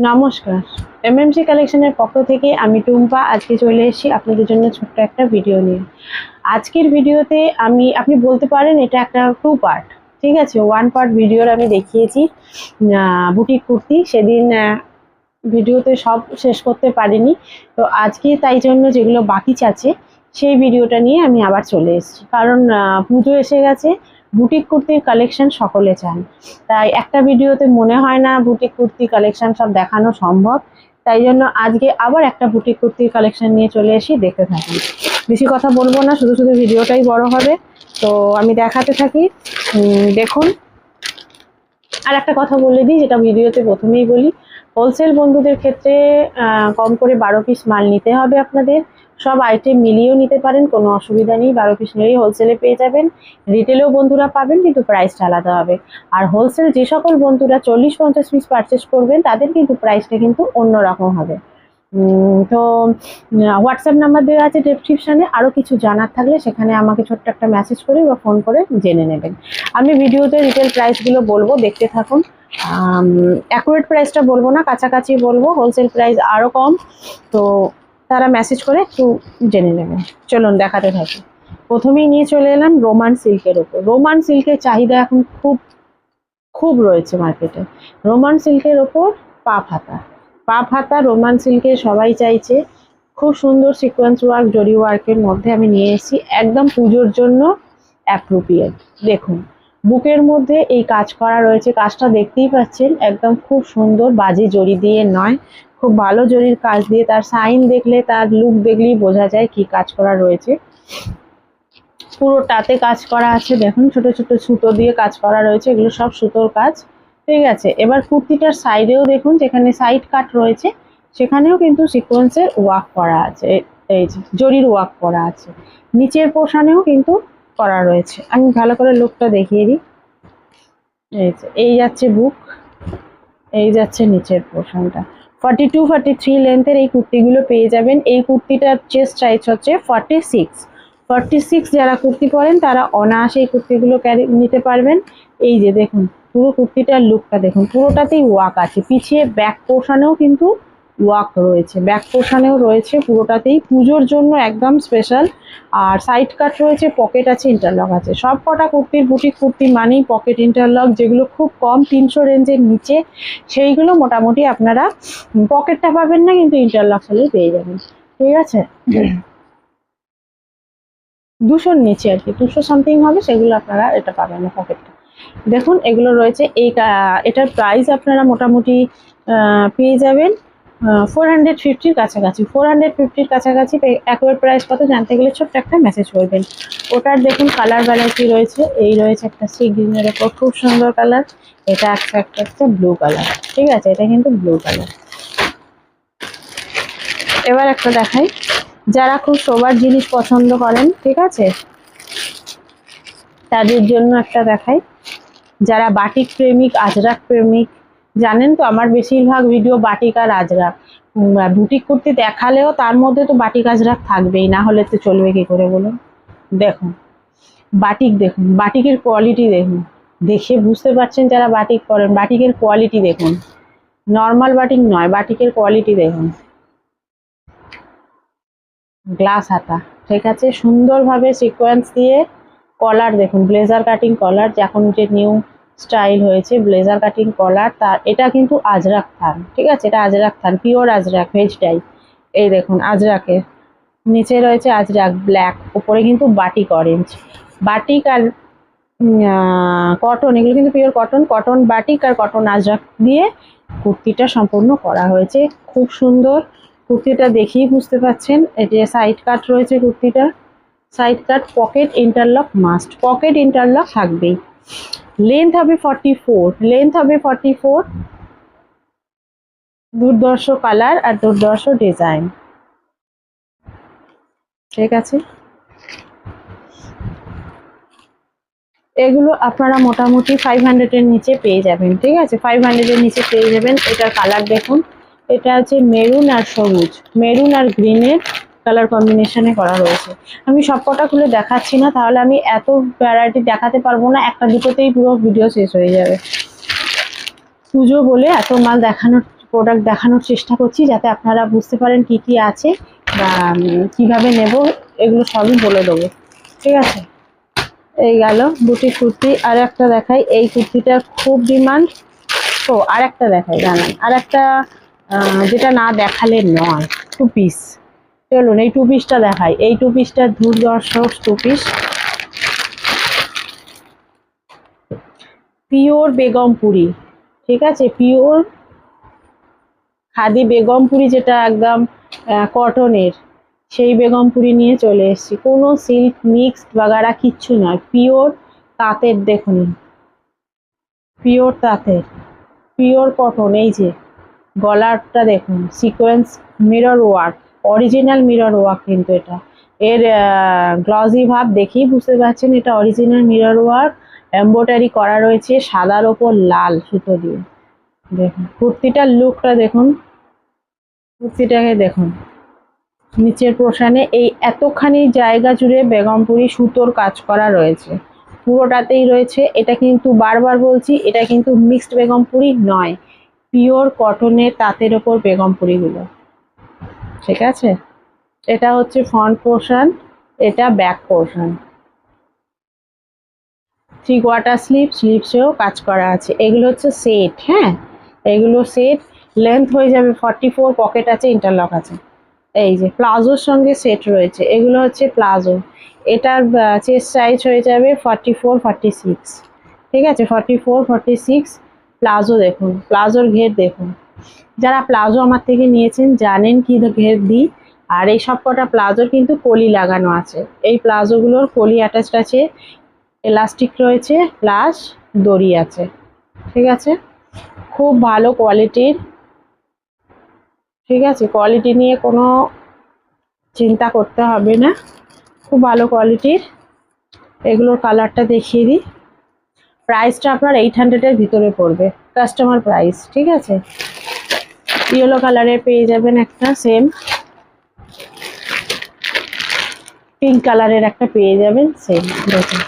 নমস্কার, এমএমসি কালেকশনের পক্ষ থেকে আমি টুম্পা আজকে চলে এসেছি আপনাদের জন্য ছোট্ট একটা ভিডিও নিয়ে। আজকের ভিডিওতে আপনি বলতে পারেন এটা একটা 2 পার্ট, ঠিক আছে। 1 পার্ট ভিডিওর আমি দেখিয়েছি বুটিক কুর্তি, সেদিন ভিডিওতে সব শেষ করতে পারিনি। তো আজকে তাই জন্য যেগুলো বাকি আছে সেই ভিডিওটা নিয়ে আমি আবার চলে এসেছি, কারণ পুজো এসে গেছে, বুটিক কুর্তির কালেকশন সকলে চান। তাই একটা ভিডিওতে মনে হয় না বুটিক কুর্তি কালেকশন সব দেখানো সম্ভব, তাই জন্য আজকে আবার একটা বুটিক কুর্তির কালেকশন নিয়ে চলে এসে দেখতে থাকি। বেশি কথা বলবো না, শুধু শুধু ভিডিওটাই বড় হবে, তো আমি দেখাতে থাকি। দেখুন, আর একটা কথা বলে দিই, যেটা ভিডিওতে প্রথমেই বলি, হোলসেল বন্ধুদের ক্ষেত্রে কম করে 12 পিস মাল নিতে হবে আপনাদের। সব আইটেম মিলিয়েও নিতে পারেন, কোনো অসুবিধা নেই। 12 পিস নিলেই হোলসেলে পেয়ে যাবেন, রিটেলেও বন্ধুরা পাবেন, কিন্তু প্রাইসটা আলাদা হবে। আর হোলসেল যে সকল বন্ধুরা 40-50 পিস পারচেস করবেন তাদের কিন্তু প্রাইসটা কিন্তু অন্যরকম হবে। তো হোয়াটসঅ্যাপ নাম্বার দেওয়া আছে ডেসক্রিপশনে, আরও কিছু জানার থাকলে সেখানে আমাকে ছোট্ট একটা মেসেজ করে বা ফোন করে জেনে নেবেন। আমি ভিডিওতে রিটেল প্রাইসগুলো বলবো, দেখতে থাকুন। অ্যাকুরেট প্রাইসটা বলবো না, কাছাকাছি বলবো, হোলসেল প্রাইস আরও কম, তো তারা মেসেজ করে একটু জেনে নেবেন। চলুন দেখাতে থাকি। প্রথমেই নিয়ে চলে এলাম রোমান সিল্কের ওপর। রোমান সিল্কের চাহিদা এখন খুব খুব রয়েছে মার্কেটে। রোমান সিল্কের ওপর পাপ হাতা রোমান সিল্কে সবাই চাইছে। খুব সুন্দর সিকোয়েন্স ওয়ার্ক, জরি ওয়ার্কের মধ্যে আমি নিয়ে এসেছি, একদম পুজোর জন্য অ্যাপ্রোপ্রিয়েট। দেখুন, বুকের মধ্যে এই কাজ করা রয়েছে, কাজটা দেখতেই পাচ্ছেন, একদম খুব সুন্দর, বাজি জরি দিয়ে নয়, খুব ভালো জরির কাজ দিয়ে। তার সাইন দেখলে, তার লুক দেখলেই বোঝা যায় কি কাজ করা রয়েছে। পুরোটাতে কাজ করা আছে, দেখুন ছোট ছোট সুতো দিয়ে কাজ করা রয়েছে, এগুলো সব সুতোর কাজ, ঠিক আছে। এবার কুর্তিটার সাইডেও দেখুন, যেখানে সাইড কাট রয়েছে সেখানেও কিন্তু সিকোয়েন্সের ওয়ার্ক করা আছে, এই যে জরির ওয়ার্ক করা আছে। নিচের পোর্শনেও কিন্তু করা রয়েছে। আমি ভালো করে লুকটা দেখিয়ে দিই। এই যাচ্ছে বুক, এই যাচ্ছে নিচের পোর্শনটা। 42-43 লেন্থের এই কুর্তিগুলো পেয়ে যাবেন। এই কুর্তিটার চেস্ট সাইজ হচ্ছে 46। যারা কুর্তি পরেন তারা অনায়াসে এই কুর্তিগুলো নিতে পারবেন। এই যে দেখুন, পুরো কুর্তিটার লুকটা দেখুন, পুরোটাতেই ওয়ার্ক আছে। পিছিয়ে ব্যাক পোর্শনেও কিন্তু ওয়ার্ক রয়েছে, ব্যাক পোর্শনেও রয়েছে, পুরোটাতেই পুজোর জন্য একদম স্পেশাল। আর সাইড কাট রয়েছে, পকেট আছে, ইন্টারলক আছে। সব কটা কুর্তির, বুটিক কুর্তি মানেই পকেট ইন্টারলক, যেগুলো খুব কম 300 রেঞ্জের নিচে, সেইগুলো মোটামুটি আপনারা পকেটটা পাবেন না, কিন্তু ইন্টারলক হলেই পেয়ে যাবেন, ঠিক আছে। 200-র নিচে আর কি, 200 সামথিং হবে, সেগুলো আপনারা এটা পাবেন না পকেটটা। দেখুন, এগুলো রয়েছে। এটার প্রাইস আপনারা মোটামুটি পেয়ে যাবেন 450-র কাছাকাছি। 450-র কাছাকাছি। অ্যাকুরেট প্রাইস কত জানতে গেলে ছোট্ট একটা মেসেজ করবেন। ওটার দেখুন কালার ভ্যারাইটি রয়েছে। এই রয়েছে একটা সি গ্রিনের ওপর, খুব সুন্দর কালার। এটা একটা ব্লু কালার, ঠিক আছে, এটা কিন্তু ব্লু কালার। এবার একটা দেখাই, যারা খুব সোবার জিনিস পছন্দ করেন, ঠিক আছে, তাদের জন্য একটা দেখাই। যারা বাটিক প্রেমিক, আজরাক প্রেমিক, জানেন তো আমার বেশিরভাগ ভিডিও বাটিক আর আজরাক। বুটিক কুর্তি দেখালেও তার মধ্যে তো বাটিক আজরাক থাকবেই, না হলে তো চলবে কি করে বলুন। দেখুন বাটিক, দেখুন বাটিকের কোয়ালিটি দেখুন, দেখে বুঝতে পারছেন যারা বাটিক করেন, বাটিকের কোয়ালিটি দেখুন, নর্মাল বাটিক নয়, বাটিকের কোয়ালিটি দেখুন। গ্লাস হাতা, ঠিক আছে, সুন্দরভাবে সিকোয়েন্স দিয়ে কলার দেখুন, ব্লেজার কাটিং কলার, এখন যে নিউ স্টাইল হয়েছে ব্লেজার কাটিং কলার। তার এটা কিন্তু আজরাক থান, ঠিক আছে, এটা আজরাক থান, পিওর আজরাক, ভেজ ডাই। এই দেখুন আজরাকের নিচে রয়েছে আজরাক ব্ল্যাক, উপরে কিন্তু বাটিক অরেঞ্জ। বাটিক আর কটন, এগুলো কিন্তু পিওর কটন বাটিক আর কটন আজরাক দিয়ে কুর্তিটা সম্পূর্ণ করা হয়েছে। খুব সুন্দর কুর্তিটা, দেখেই বুঝতে পাচ্ছেন। এটা সাইড কাট রয়েছে কুর্তিটা, সাইড কাট, pocket interlock must, pocket interlock থাকবেই। লেন্থ হবে 44, দুর্ধর্ষ কালার আর দুর্ধর্ষ ডিজাইন, ঠিক আছে। এগুলো আপনারা মোটামুটি 500-এর নিচে পেয়ে যাবেন, ঠিক আছে, 500-এর নিচে পেয়ে যাবেন। এটার কালার দেখুন, এটা হচ্ছে মেরুন আর সবুজ, মেরুন আর গ্রিনের কালার কম্বিনেশনে করা রয়েছে। আমি সব কটা খুলে দেখাচ্ছি না, তাহলে আমি এত ভ্যারাইটি দেখাতে পারবো না, একটা দুটোতেই পুরো ভিডিও শেষ হয়ে যাবে। পুজো বলে এত মাল দেখানোর প্রোডাক্ট দেখানোর চেষ্টা করছি, যাতে আপনারা বুঝতে পারেন কি কি আছে বা কিভাবে নেব, এগুলো সবই বলে দেবো। ঠিক আছে, এই গেল দুটি কুর্তি। আর একটা দেখাই, এই কুর্তিটার খুব ডিমান্ড। তো আর একটা দেখাই, জানান আর একটা যেটা না দেখালে নয়, টু পিস। চলুন এই টু পিসটা দেখাই। এই টু পিসটা দুর্দর্শক টু পিস, পিওর বেগমপুরি। ঠিক আছে, পিওর খাদি বেগমপুরি, যেটা একদম কটনের, সেই বেগমপুরি নিয়ে চলে এসেছি। কোনো সিল্ক মিক্সড বাগারা কিচ্ছু নয়, পিওর তাঁতের। দেখুন, পিওর তাঁতের, পিওর কটন। এই যে গলারটা দেখুন, sequence mirror work, original mirror work কিন্তু এটা। এর গ্লসি ভাব দেখেই বুঝতে পারছেন এটা অরিজিনাল মিরর ওয়ার্ক। এমব্রয়ডারি করা রয়েছে সাদার ওপর লাল সুতো দিয়ে। দেখুন কুর্তিটার লুকটা দেখুন, কুর্তিটাকে দেখুন, নিচের পোর্শনে এই এতখানি জায়গা জুড়ে বেগমপুরি সুতোর কাজ করা রয়েছে, পুরোটাতেই রয়েছে। এটা কিন্তু বারবার বলছি, এটা কিন্তু মিক্সড বেগমপুরি নয়, পিওর কটনের তাঁতের ওপর বেগমপুরিগুলো। ঠিক আছে, এটা হচ্ছে ফ্রন্ট পোর্শন, এটা ব্যাক পোর্শন। 3/4 স্লিভ, স্লিভসেও কাজ করা আছে। এগুলো হচ্ছে সেট। হ্যাঁ, এগুলো সেট, লেন্থ হয়ে যাবে 44, পকেট আছে, ইন্টারলক আছে। এই যে প্লাজোর সঙ্গে সেট রয়েছে, এগুলো হচ্ছে প্লাজো। এটার চেস্ট সাইজ হয়ে যাবে 44, 46। ঠিক আছে, 44, 46 প্লাজো। দেখুন প্লাজোর ঘের দেখুন, যারা প্লাজো আমার থেকে নিয়েছেন জানেন কি ঘের দিই। আর এই সব কটা প্লাজোর কিন্তু কলি লাগানো আছে, এই প্লাজোগুলোর কলি অ্যাটাচড আছে, এলাস্টিক রয়েছে, প্লাস দড়ি আছে। ঠিক আছে, খুব ভালো কোয়ালিটির। ঠিক আছে, কোয়ালিটি নিয়ে কোনো চিন্তা করতে হবে না, খুব ভালো কোয়ালিটির। এগুলোর কালারটা দেখিয়ে দিই। প্রাইসটা আপনার 800-এর ভিতরে পড়বে, কাস্টমার প্রাইস। ঠিক আছে, ইয়েলো কালারের পেয়ে যাবেন একটা, সেম পিঙ্ক কালারের একটা পেয়ে যাবেন, সেম। দেখুন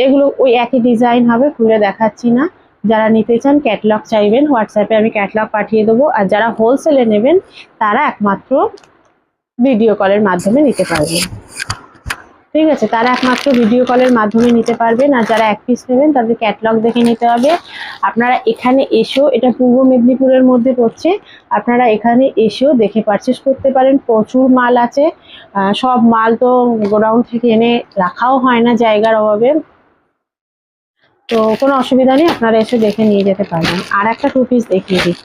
এগুলো ওই একই ডিজাইন হবে, খুলে দেখাচ্ছি না। যারা নিতে চান ক্যাটলগ চাইবেন, হোয়াটসঅ্যাপে আমি ক্যাটলগ পাঠিয়ে দেবো। আর যারা হোলসেলে নেবেন তারা একমাত্র ভিডিও কলের মাধ্যমে নিতে পারবেন। ঠিক আছে, তারা একমাত্র ভিডিও কলের মাধ্যমে নিতে পারবেন। আর যারা এক পিস নেবেন তাদের ক্যাটলগ দেখে নিতে হবে। আপনারা এখানে এসেও, এটা পূর্ব মেদিনীপুরের মধ্যে পড়ছে, আপনারা এখানে এসেও দেখে পারচেস করতে পারেন। প্রচুর মাল আছে, সব মাল তো গোডাউন থেকে এনে রাখাও হয় না জায়গার অভাবে, তো কোনো অসুবিধা নেই, আপনারা এসে দেখে নিয়ে যেতে পারবেন। আর একটা টু পিস দেখিয়ে দিই,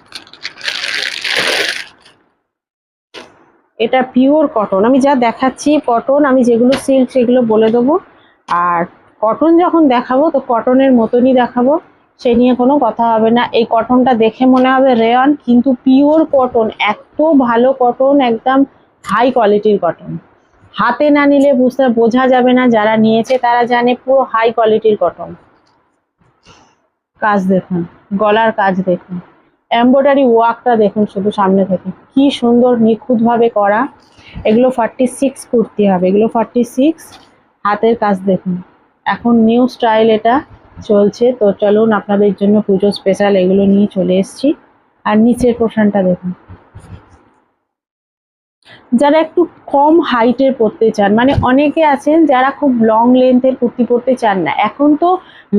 এটা পিওর কটন। আমি যা দেখাচ্ছি কটন, আমি যেগুলো সিল্ক সেগুলো বলে দেবো। আর কটন যখন দেখাবো তো কটনের মতনই দেখাবো, সে নিয়ে কোনো কথা হবে না। এই কটনটা দেখে মনে হবে রেয়ন, কিন্তু পিওর কটন, এত ভালো কটন, একদম হাই কোয়ালিটির কটন। হাতে না নিলে বোঝা যাবে না, যারা নিয়েছে তারা জানে পুরো হাই কোয়ালিটির কটন। কাজ দেখুন, গলার কাজ দেখুন, এমব্রয়ডারি ওয়ার্কটা দেখুন, শুধু সামনে থেকে কি সুন্দর নিখুঁত ভাবে করা। এগুলো 46 কুর্তি হবে, এগুলো 46। হাতের কাজ দেখুন, এখন নিউ স্টাইল এটা চলছে, তো চলুন আপনাদের জন্য পুজো স্পেশাল এগুলো নিয়ে চলে এসেছি। আর নিচের পোর্শনটা দেখুন, যারা একটু কম হাইটের পরতে চান, মানে অনেকে আছেন যারা খুব লং লেন্থের কুর্তি পরতে চান না। এখন তো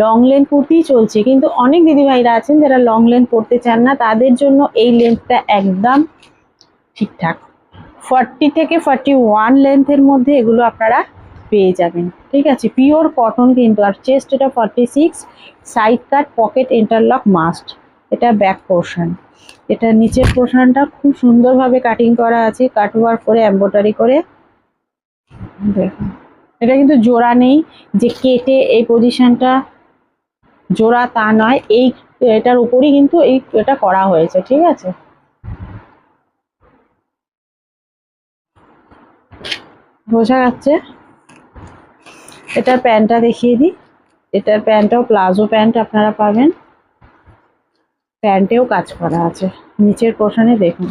লং লেন্থ কুর্তি চলছে, কিন্তু অনেক দিদিভাইরা আছেন যারা লং লেন্থ পরতে চান না, তাদের জন্য এই লেন্থটা একদম ঠিকঠাক। 40 থেকে 41 লেন্থের মধ্যে এগুলো আপনারা পেয়ে যাবেন। ঠিক আছে, পিওর কটন কিন্তু। আর চেস্ট এটা 46, সাইড কাট, পকেট ইন্টারলক মাস্ট। এটা ব্যাক পোর্শন, এটা নিচের পোর্শনটা খুব সুন্দরভাবে কাটিং করা আছে, কাটওয়ার্ক করে, এমব্রয়ডারি করে। দেখুন এটা কিন্তু জোড়া নেই যে কেটে এই পজিশনটা জোড়া, তা নয়, এই এটার উপরই কিন্তু এটা করা হয়েছে। ঠিক আছে, বোঝা যাচ্ছে। এটার প্যান্টটা দেখিয়ে দিই, এটার প্যান্টটাও প্লাজো প্যান্ট আপনারা পাবেন, প্যান্টেও কাজ করা আছে। নিচের পোর্শনে দেখুন,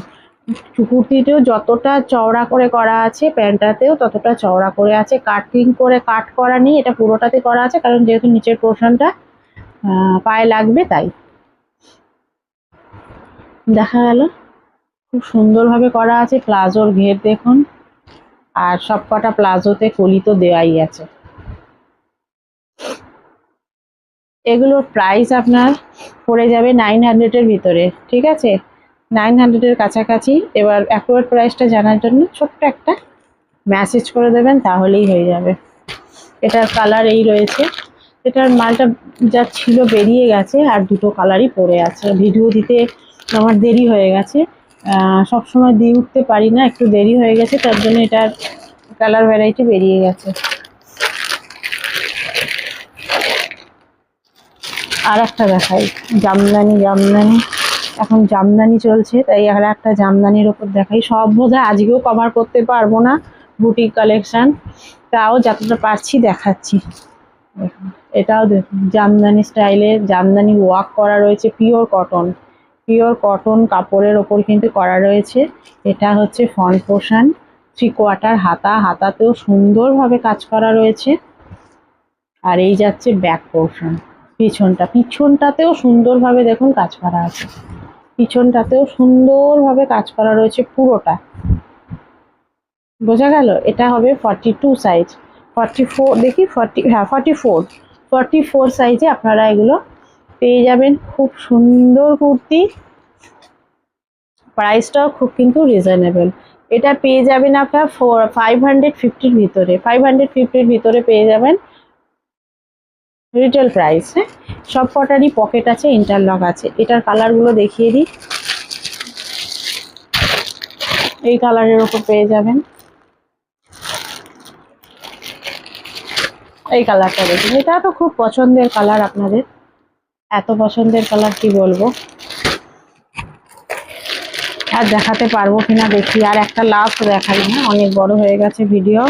কুর্তিতেও যতটা চওড়া করে করা আছে, প্যান্টটাতেও ততটা চওড়া করে আছে। কাটিং করে কাট করা নেই, এটা পুরোটাতে করা আছে, কারণ যেহেতু নিচের পোর্শনটা পায়ে লাগবে তাই। দেখা গেল খুব সুন্দরভাবে করা আছে। প্লাজোর ঘের দেখুন, আর সবকটা প্লাজোতে কলি তো দেওয়াই আছে। এগুলোর প্রাইস আপনার পড়ে যাবে 900-এর ভিতরে, ঠিক আছে, 900-এর কাছাকাছি। এবার অ্যাকুরেট প্রাইসটা জানার জন্য ছোট্ট একটা মেসেজ করে দেবেন, তাহলেই হয়ে যাবে। এটার কালার এই রয়েছে। এটার মালটা যা ছিল বেরিয়ে গেছে, আর দুটো কালারই পড়ে আছে। ভিডিও দিতে আমার দেরি হয়ে গেছে, সবসময় দিয়ে উঠতে পারি না, একটু দেরি হয়ে গেছে, তার জন্য এটার কালার ভ্যারাইটি বেরিয়ে গেছে। আর একটা দেখাই, জামদানি। এখন জামদানি চলছে, তাই আর একটা জামদানির ওপর দেখাই। সব বোধহয় আজকেও কভার করতে পারবো না, বুটিক কালেকশন, তাও যতটা পারছি দেখাচ্ছি। দেখুন, এটাও দেখুন জামদানি স্টাইলের, জামদানি ওয়ার্ক করা রয়েছে, পিওর কটন কাপড়ের ওপর কিন্তু করা রয়েছে। এটা হচ্ছে ফ্রন্ট পোর্শন, 3/4 হাতাতেও সুন্দরভাবে কাজ করা রয়েছে। আর এই যাচ্ছে ব্যাক পোর্শন, পিছনটাতেও সুন্দরভাবে দেখুন কাজ করা আছে। পিছনটাতেও সুন্দরভাবে কাজ করা রয়েছে পুরোটা। বোঝা গেল? এটা হবে 42 সাইজ, 44 দেখি 40, হ্যাঁ 44 সাইজে আপনারা এগুলো পেয়ে যাবেন। খুব সুন্দর কুর্তি, প্রাইসটাও খুব কিন্তু রিজনেবল। এটা পেয়ে যাবেন আপনার 550-র ভিতরে, 550-র ভিতরে পেয়ে যাবেন রিটেল প্রাইস। হ্যাঁ, সব কটারই পকেট আছে, ইন্টারলক আছে। এটার কালারগুলো দেখিয়ে দিই। এই কালারের ওপর পেয়ে যাবেন, এই কালারটা দেখুন, এটা তো খুব পছন্দের কালার আপনাদের, এত পছন্দের কালার কি বলবো। আর দেখাতে পারবো কিনা দেখি, আর একটা লাস্ট দেখাই না, অনেক বড় হয়ে গেছে ভিডিও।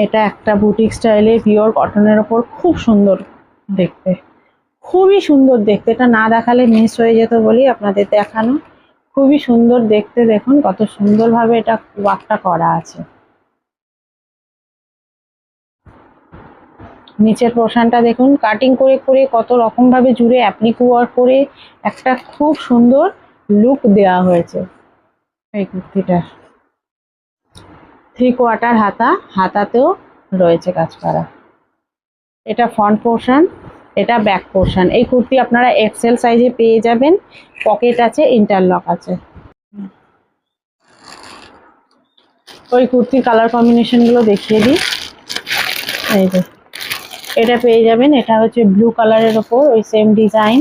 এটা একটা বুটিক স্টাইলে পিওর কটনের ওপর, খুব সুন্দর দেখতে, খুবই সুন্দর দেখতে। এটা না দেখালে মিস হয়ে যেত বলি আপনাদের দেখানো। খুবই সুন্দর দেখতে, দেখুন কত সুন্দরভাবে এটা ওয়ার্কটা করা আছে। নিচের পোর্শনটা দেখুন, কাটিং করে করে কত রকম ভাবে জুড়ে অ্যাপ্লিক ওয়ার্ক করে একটা খুব সুন্দর লুক দেওয়া হয়েছে এই কুর্তিটার। 3/4 হাতাতেও রয়েছে কাজ করা। এটা ফ্রন্ট পোর্শন, এটা ব্যাক পোর্শন। এই কুর্তি আপনারা এক্সেল সাইজে পেয়ে যাবেন, পকেট আছে, ইন্টারলক আছে। ওই কুর্তির কালার কম্বিনেশন গুলো দেখিয়ে দিই। এই যে এটা পেয়ে যাবেন, এটা হচ্ছে ব্লু কালারের ওপর ওই সেম ডিজাইন,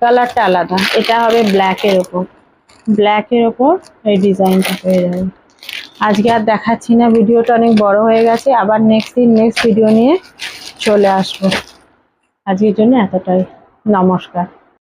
কালারটা আলাদা। এটা হবে ব্ল্যাকের ওপর এই ডিজাইনটা পেয়ে যাবেন। আজকে আর দেখাচ্ছি না, ভিডিওটা অনেক বড় হয়ে গেছে। আবার নেক্সট ভিডিও নিয়ে চলে আসবো। আজকের জন্য এতটাই, নমস্কার।